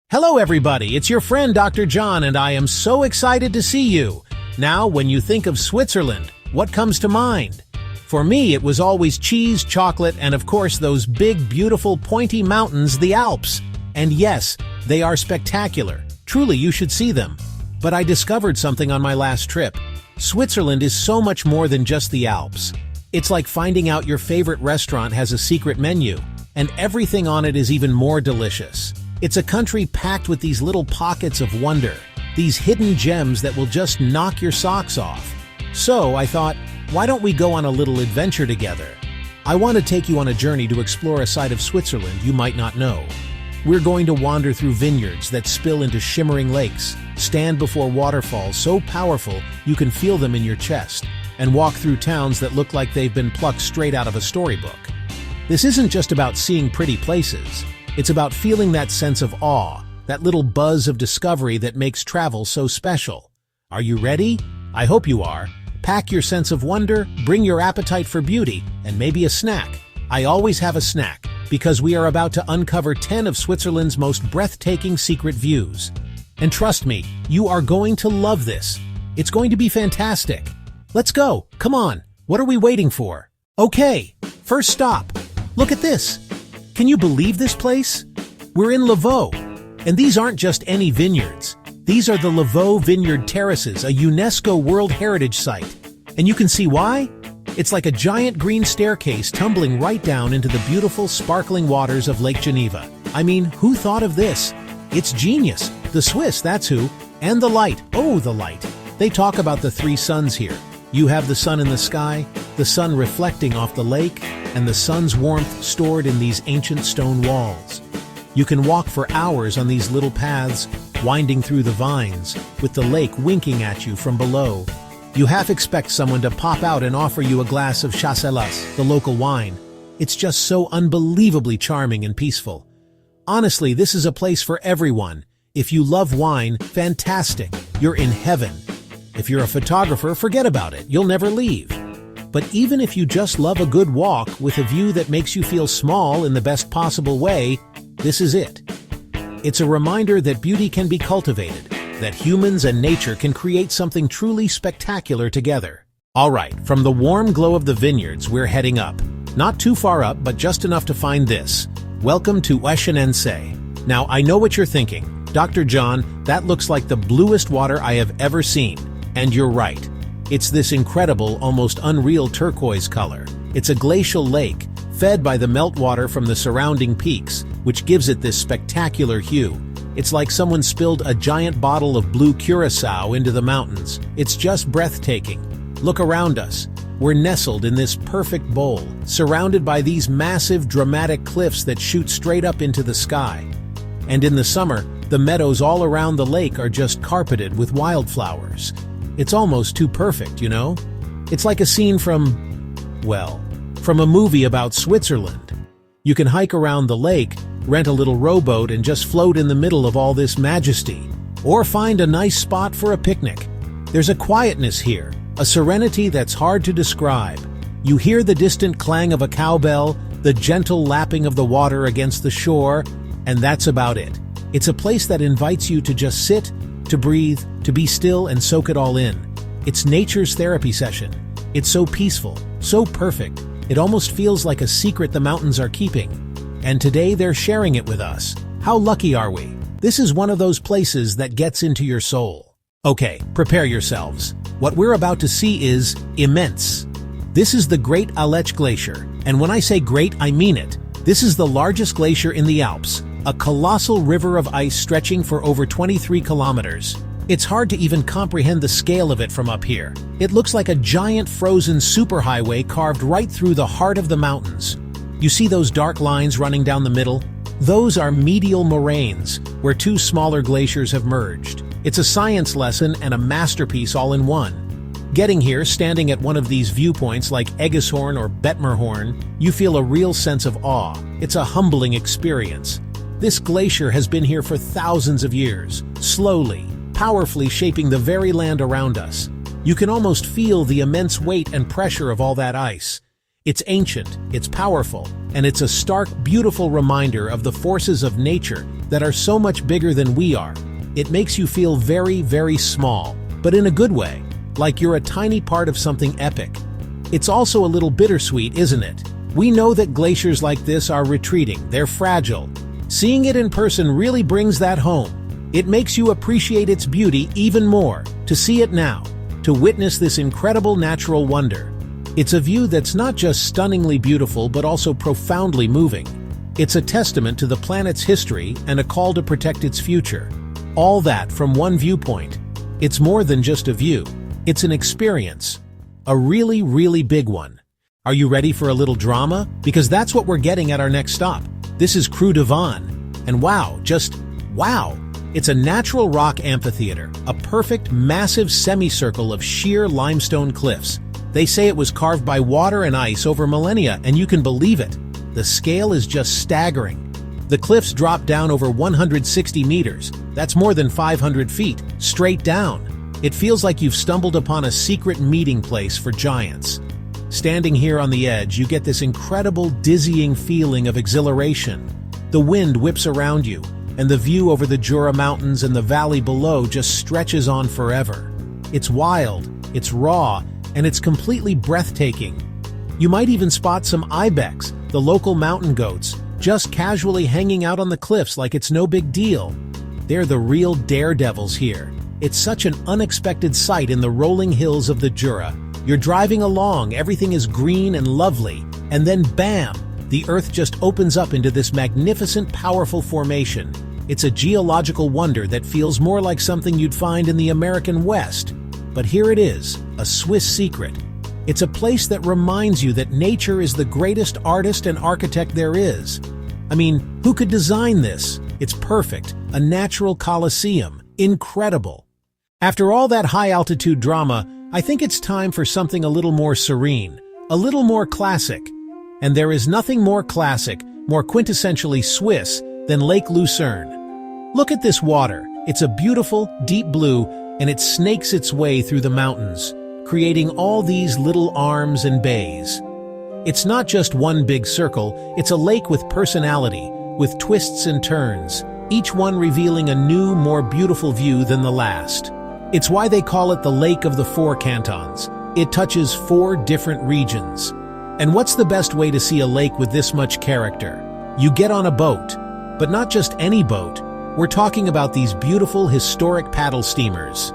Hello everybody, it's your friend Dr. John and I am so excited to see you. Now, when you think of Switzerland, what comes to mind? For me, it was always cheese, chocolate, and of course those big, beautiful, pointy mountains, the Alps. And yes, they are spectacular. Truly, you should see them. But I discovered something on my last trip. Switzerland is so much more than just the Alps. It's like finding out your favorite restaurant has a secret menu, and everything on it is even more delicious. It's a country packed with these little pockets of wonder, these hidden gems that will just knock your socks off. So I thought, why don't we go on a little adventure together? I want to take you on a journey to explore a side of Switzerland you might not know. We're going to wander through vineyards that spill into shimmering lakes, stand before waterfalls so powerful you can feel them in your chest, and walk through towns that look like they've been plucked straight out of a storybook. This isn't just about seeing pretty places. It's about feeling that sense of awe, that little buzz of discovery that makes travel so special. Are you ready? I hope you are. Pack your sense of wonder, bring your appetite for beauty, and maybe a snack. I always have a snack, because we are about to uncover 10 of Switzerland's most breathtaking secret views. And trust me, you are going to love this. It's going to be fantastic. Let's go. Come on. What are we waiting for? Okay, first stop. Look at this. Can you believe this place? We're in Lavaux, and these aren't just any vineyards. These are the Lavaux Vineyard terraces, a UNESCO World Heritage Site. And you can see why? It's like a giant green staircase tumbling right down into the beautiful, sparkling waters of Lake Geneva. I mean, who thought of this? It's genius. The Swiss, that's who. And the light. Oh, the light. They talk about the three suns here. You have the sun in the sky, the sun reflecting off the lake, and the sun's warmth stored in these ancient stone walls. You can walk for hours on these little paths, winding through the vines, with the lake winking at you from below. You half expect someone to pop out and offer you a glass of chasselas, the local wine. It's just so unbelievably charming and peaceful. Honestly, this is a place for everyone. If you love wine, fantastic, you're in heaven. If you're a photographer, forget about it, you'll never leave. But even if you just love a good walk with a view that makes you feel small in the best possible way, this is it. It's a reminder that beauty can be cultivated, that humans and nature can create something truly spectacular together. All right, from the warm glow of the vineyards, we're heading up. Not too far up, but just enough to find this. Welcome to Eschenense. Now, I know what you're thinking. Dr. John, that looks like the bluest water I have ever seen. And you're right. It's this incredible, almost unreal turquoise color. It's a glacial lake, fed by the meltwater from the surrounding peaks, which gives it this spectacular hue. It's like someone spilled a giant bottle of blue curacao into the mountains. It's just breathtaking. Look around us. We're nestled in this perfect bowl, surrounded by these massive, dramatic cliffs that shoot straight up into the sky. And in the summer, the meadows all around the lake are just carpeted with wildflowers. It's almost too perfect, you know? It's like a scene from a movie about Switzerland. You can hike around the lake, rent a little rowboat, and just float in the middle of all this majesty. Or find a nice spot for a picnic. There's a quietness here, a serenity that's hard to describe. You hear the distant clang of a cowbell, the gentle lapping of the water against the shore, and that's about it. It's a place that invites you to just sit, to breathe, to be still and soak it all in. It's nature's therapy session. It's so peaceful, so perfect, it almost feels like a secret the mountains are keeping. And today they're sharing it with us. How lucky are we? This is one of those places that gets into your soul. Okay, prepare yourselves. What we're about to see is immense. This is the Great Aletsch Glacier, and when I say great, I mean it. This is the largest glacier in the Alps, a colossal river of ice stretching for over 23 kilometers. It's hard to even comprehend the scale of it from up here. It looks like a giant frozen superhighway carved right through the heart of the mountains. You see those dark lines running down the middle? Those are medial moraines, where two smaller glaciers have merged. It's a science lesson and a masterpiece all in one. Getting here, standing at one of these viewpoints like Eggeshorn or Bettmerhorn, you feel a real sense of awe. It's a humbling experience. This glacier has been here for thousands of years, slowly, powerfully shaping the very land around us. You can almost feel the immense weight and pressure of all that ice. It's ancient, it's powerful, and it's a stark, beautiful reminder of the forces of nature that are so much bigger than we are. It makes you feel very, very small, but in a good way, like you're a tiny part of something epic. It's also a little bittersweet, isn't it? We know that glaciers like this are retreating, they're fragile. Seeing it in person really brings that home. It makes you appreciate its beauty even more, to see it now, to witness this incredible natural wonder. It's a view that's not just stunningly beautiful but also profoundly moving. It's a testament to the planet's history and a call to protect its future. All that from one viewpoint. It's more than just a view. It's an experience. A really, really big one. Are you ready for a little drama? Because that's what we're getting at our next stop. This is Creux Devon. And wow, just wow! It's a natural rock amphitheater, a perfect, massive semicircle of sheer limestone cliffs. They say it was carved by water and ice over millennia, and you can believe it. The scale is just staggering. The cliffs drop down over 160 meters. That's more than 500 feet, straight down. It feels like you've stumbled upon a secret meeting place for giants. Standing here on the edge, you get this incredible, dizzying feeling of exhilaration. The wind whips around you, and the view over the Jura Mountains and the valley below just stretches on forever. It's wild, it's raw, and it's completely breathtaking. You might even spot some ibex, the local mountain goats, just casually hanging out on the cliffs like it's no big deal. They're the real daredevils here. It's such an unexpected sight in the rolling hills of the Jura. You're driving along, everything is green and lovely, and then bam! The earth just opens up into this magnificent, powerful formation. It's a geological wonder that feels more like something you'd find in the American West. But here it is, a Swiss secret. It's a place that reminds you that nature is the greatest artist and architect there is. I mean, who could design this? It's perfect, a natural coliseum, incredible. After all that high-altitude drama, I think it's time for something a little more serene, a little more classic. And there is nothing more classic, more quintessentially Swiss, than Lake Lucerne. Look at this water. It's a beautiful, deep blue, and it snakes its way through the mountains, creating all these little arms and bays. It's not just one big circle, it's a lake with personality, with twists and turns, each one revealing a new, more beautiful view than the last. It's why they call it the Lake of the Four Cantons. It touches 4 different regions. And what's the best way to see a lake with this much character? You get on a boat, but not just any boat. We're talking about these beautiful, historic paddle steamers.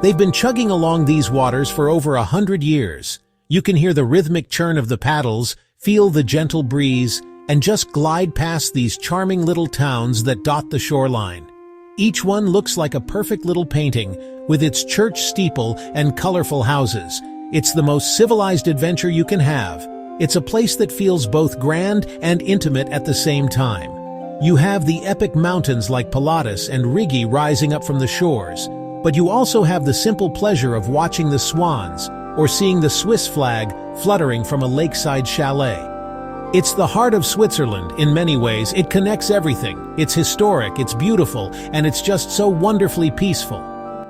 They've been chugging along these waters for over 100 years. You can hear the rhythmic churn of the paddles, feel the gentle breeze, and just glide past these charming little towns that dot the shoreline. Each one looks like a perfect little painting, with its church steeple and colorful houses. It's the most civilized adventure you can have. It's a place that feels both grand and intimate at the same time. You have the epic mountains like Pilatus and Rigi rising up from the shores, but you also have the simple pleasure of watching the swans or seeing the Swiss flag fluttering from a lakeside chalet. It's the heart of Switzerland in many ways. It connects everything. It's historic, it's beautiful, and it's just so wonderfully peaceful.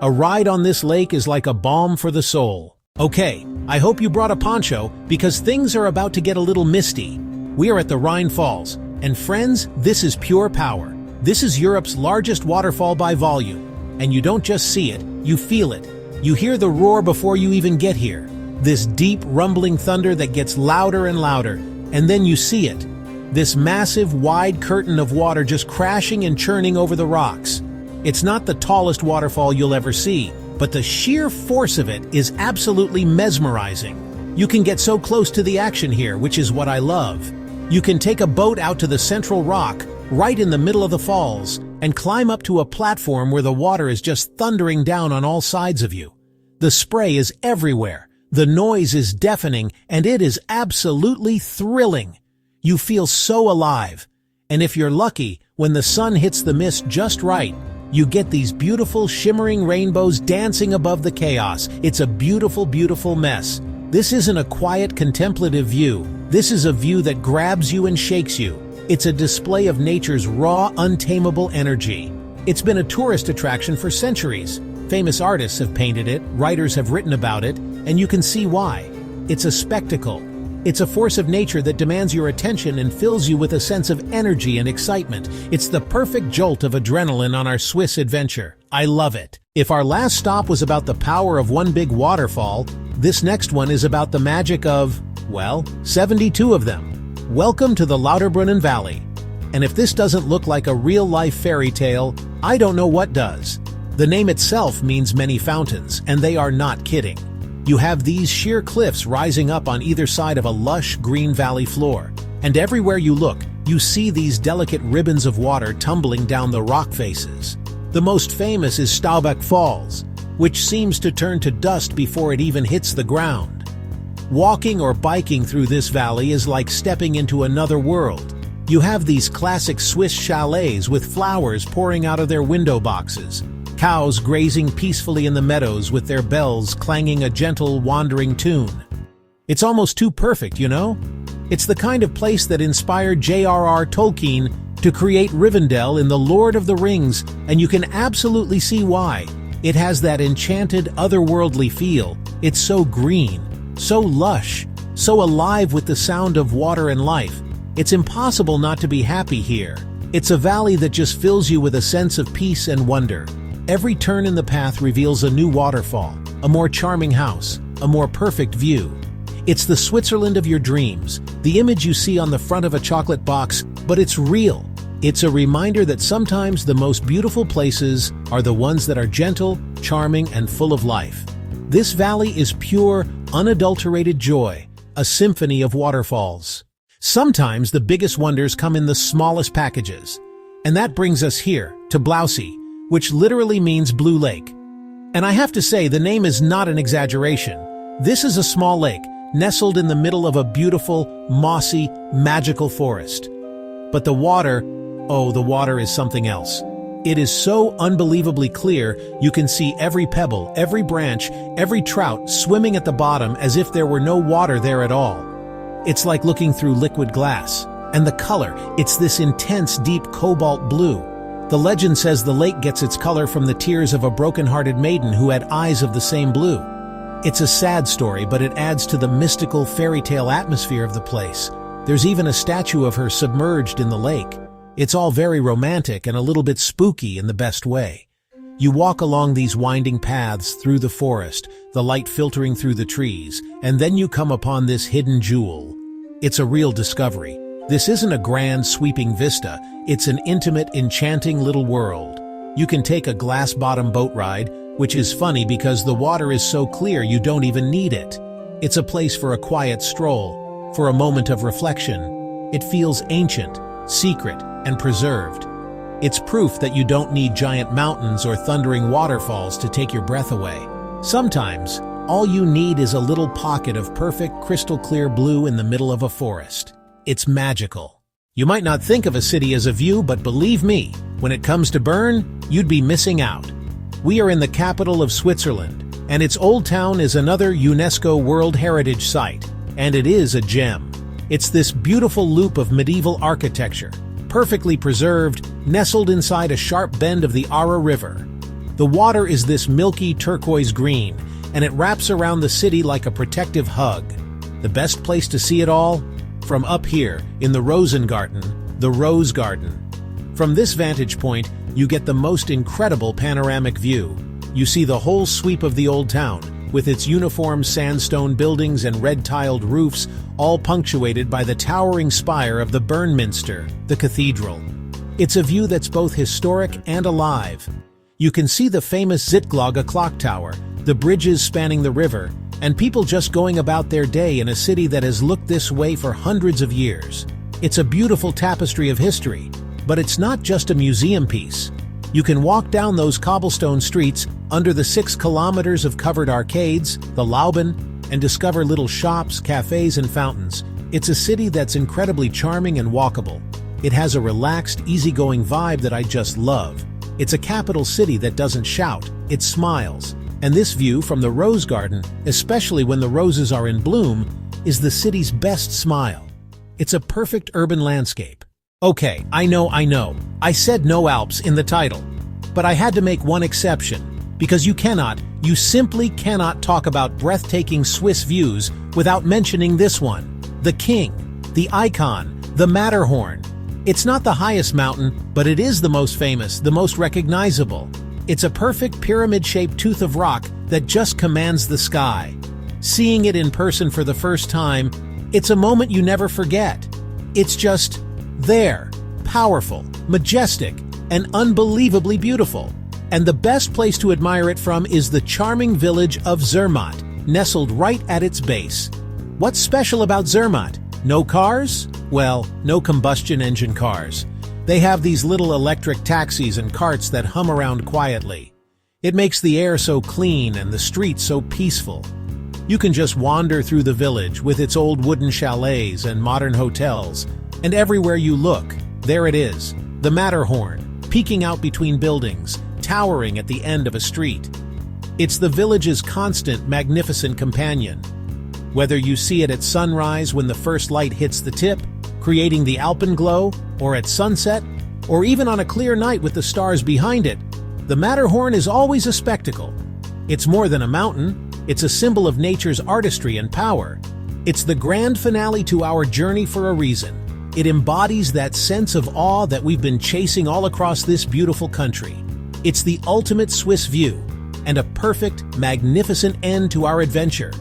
A ride on this lake is like a balm for the soul. Okay, I hope you brought a poncho because things are about to get a little misty. We are at the Rhine Falls, and friends, this is pure power. This is Europe's largest waterfall by volume. And you don't just see it, you feel it. You hear the roar before you even get here. This deep, rumbling thunder that gets louder and louder, and then you see it. This massive, wide curtain of water just crashing and churning over the rocks. It's not the tallest waterfall you'll ever see, but the sheer force of it is absolutely mesmerizing. You can get so close to the action here, which is what I love. You can take a boat out to the central rock, right in the middle of the falls, and climb up to a platform where the water is just thundering down on all sides of you. The spray is everywhere, the noise is deafening, and it is absolutely thrilling. You feel so alive. And if you're lucky, when the sun hits the mist just right, you get these beautiful shimmering rainbows dancing above the chaos. It's a beautiful, beautiful mess. This isn't a quiet, contemplative view. This is a view that grabs you and shakes you. It's a display of nature's raw, untamable energy. It's been a tourist attraction for centuries. Famous artists have painted it, writers have written about it, and you can see why. It's a spectacle. It's a force of nature that demands your attention and fills you with a sense of energy and excitement. It's the perfect jolt of adrenaline on our Swiss adventure. I love it. If our last stop was about the power of one big waterfall, this next one is about the magic of, well, 72 of them. Welcome to the Lauterbrunnen Valley. And if this doesn't look like a real-life fairy tale, I don't know what does. The name itself means many fountains, and they are not kidding. You have these sheer cliffs rising up on either side of a lush green valley floor, and everywhere you look, you see these delicate ribbons of water tumbling down the rock faces. The most famous is Staubeck Falls, which seems to turn to dust before it even hits the ground. Walking or biking through this valley is like stepping into another world. You have these classic Swiss chalets with flowers pouring out of their window boxes, cows grazing peacefully in the meadows with their bells clanging a gentle, wandering tune. It's almost too perfect, you know? It's the kind of place that inspired J.R.R. Tolkien to create Rivendell in The Lord of the Rings, and you can absolutely see why. It has that enchanted, otherworldly feel. It's so green, so lush, so alive with the sound of water and life. It's impossible not to be happy here. It's a valley that just fills you with a sense of peace and wonder. Every turn in the path reveals a new waterfall, a more charming house, a more perfect view. It's the Switzerland of your dreams, the image you see on the front of a chocolate box, but it's real. It's a reminder that sometimes the most beautiful places are the ones that are gentle, charming, and full of life. This valley is pure, unadulterated joy, a symphony of waterfalls. Sometimes the biggest wonders come in the smallest packages. And that brings us here, to Blausee, which literally means blue lake. And I have to say, the name is not an exaggeration. This is a small lake, nestled in the middle of a beautiful, mossy, magical forest. But the water, oh, the water is something else. It is so unbelievably clear, you can see every pebble, every branch, every trout swimming at the bottom as if there were no water there at all. It's like looking through liquid glass. And the color, it's this intense, deep cobalt blue. The legend says the lake gets its color from the tears of a broken-hearted maiden who had eyes of the same blue. It's a sad story, but it adds to the mystical fairy tale atmosphere of the place. There's even a statue of her submerged in the lake. It's all very romantic and a little bit spooky in the best way. You walk along these winding paths through the forest, the light filtering through the trees, and then you come upon this hidden jewel. It's a real discovery. This isn't a grand, sweeping vista. It's an intimate, enchanting little world. You can take a glass-bottom boat ride, which is funny because the water is so clear you don't even need it. It's a place for a quiet stroll, for a moment of reflection. It feels ancient, secret, and preserved. It's proof that you don't need giant mountains or thundering waterfalls to take your breath away. Sometimes, all you need is a little pocket of perfect, crystal-clear blue in the middle of a forest. It's magical. You might not think of a city as a view, but believe me, when it comes to Bern, you'd be missing out. We are in the capital of Switzerland, and its old town is another UNESCO World Heritage Site, and it is a gem. It's this beautiful loop of medieval architecture, perfectly preserved, nestled inside a sharp bend of the Aare River. The water is this milky turquoise green, and it wraps around the city like a protective hug. The best place to see it all? From up here, in the Rosengarten, the Rose Garden. From this vantage point, you get the most incredible panoramic view. You see the whole sweep of the old town, with its uniform sandstone buildings and red-tiled roofs, all punctuated by the towering spire of the Bernminster, the cathedral. It's a view that's both historic and alive. You can see the famous Zittglogge clock tower, the bridges spanning the river, and people just going about their day in a city that has looked this way for hundreds of years. It's a beautiful tapestry of history, but it's not just a museum piece. You can walk down those cobblestone streets under the 6 kilometers of covered arcades, the Lauben, and discover little shops, cafes, and fountains. It's a city that's incredibly charming and walkable. It has a relaxed, easygoing vibe that I just love. It's a capital city that doesn't shout, it smiles. And this view from the Rose Garden, especially when the roses are in bloom, is the city's best smile. It's a perfect urban landscape. Okay, I know, I said no Alps in the title. But I had to make one exception, because you simply cannot talk about breathtaking Swiss views without mentioning this one, The king, the icon, the Matterhorn. It's not the highest mountain, but it is the most famous, the most recognizable. It's a perfect pyramid-shaped tooth of rock that just commands the sky. Seeing it in person for the first time, it's a moment you never forget. It's just there, powerful, majestic, and unbelievably beautiful. And the best place to admire it from is the charming village of Zermatt, nestled right at its base. What's special about Zermatt? No cars? Well, no combustion engine cars. They have these little electric taxis and carts that hum around quietly. It makes the air so clean and the streets so peaceful. You can just wander through the village with its old wooden chalets and modern hotels, and everywhere you look, there it is, the Matterhorn, peeking out between buildings, towering at the end of a street. It's the village's constant, magnificent companion. Whether you see it at sunrise when the first light hits the tip, creating the alpenglow, or at sunset, or even on a clear night with the stars behind it, the Matterhorn is always a spectacle. It's more than a mountain, it's a symbol of nature's artistry and power. It's the grand finale to our journey for a reason. It embodies that sense of awe that we've been chasing all across this beautiful country. It's the ultimate Swiss view, and a perfect, magnificent end to our adventure.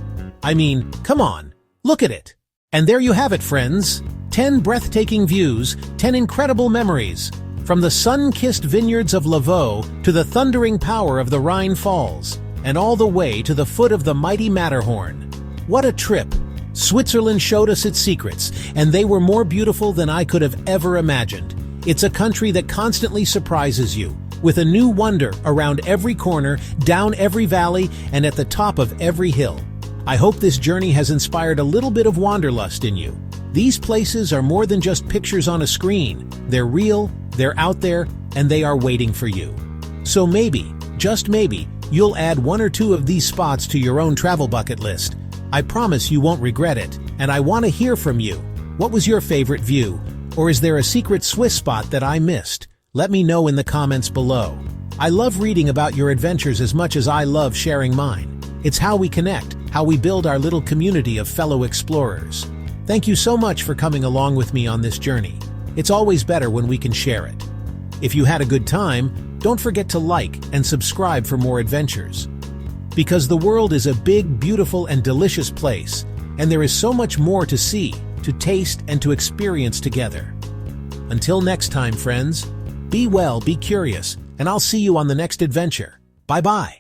I mean, come on, look at it. And there you have it, friends. 10 breathtaking views, 10 incredible memories. From the sun-kissed vineyards of Lavaux to the thundering power of the Rhine Falls, and all the way to the foot of the mighty Matterhorn. What a trip! Switzerland showed us its secrets, and they were more beautiful than I could have ever imagined. It's a country that constantly surprises you, with a new wonder around every corner, down every valley, and at the top of every hill. I hope this journey has inspired a little bit of wanderlust in you. These places are more than just pictures on a screen. They're real, they're out there, and they are waiting for you. So maybe, just maybe, you'll add 1 or 2 of these spots to your own travel bucket list. I promise you won't regret it, and I want to hear from you. What was your favorite view? Or is there a secret Swiss spot that I missed? Let me know in the comments below. I love reading about your adventures as much as I love sharing mine. It's how we connect, how we build our little community of fellow explorers. Thank you so much for coming along with me on this journey. It's always better when we can share it. If you had a good time, don't forget to like and subscribe for more adventures. Because the world is a big, beautiful, and delicious place, and there is so much more to see, to taste, and to experience together. Until next time, friends, be well, be curious, and I'll see you on the next adventure. Bye-bye.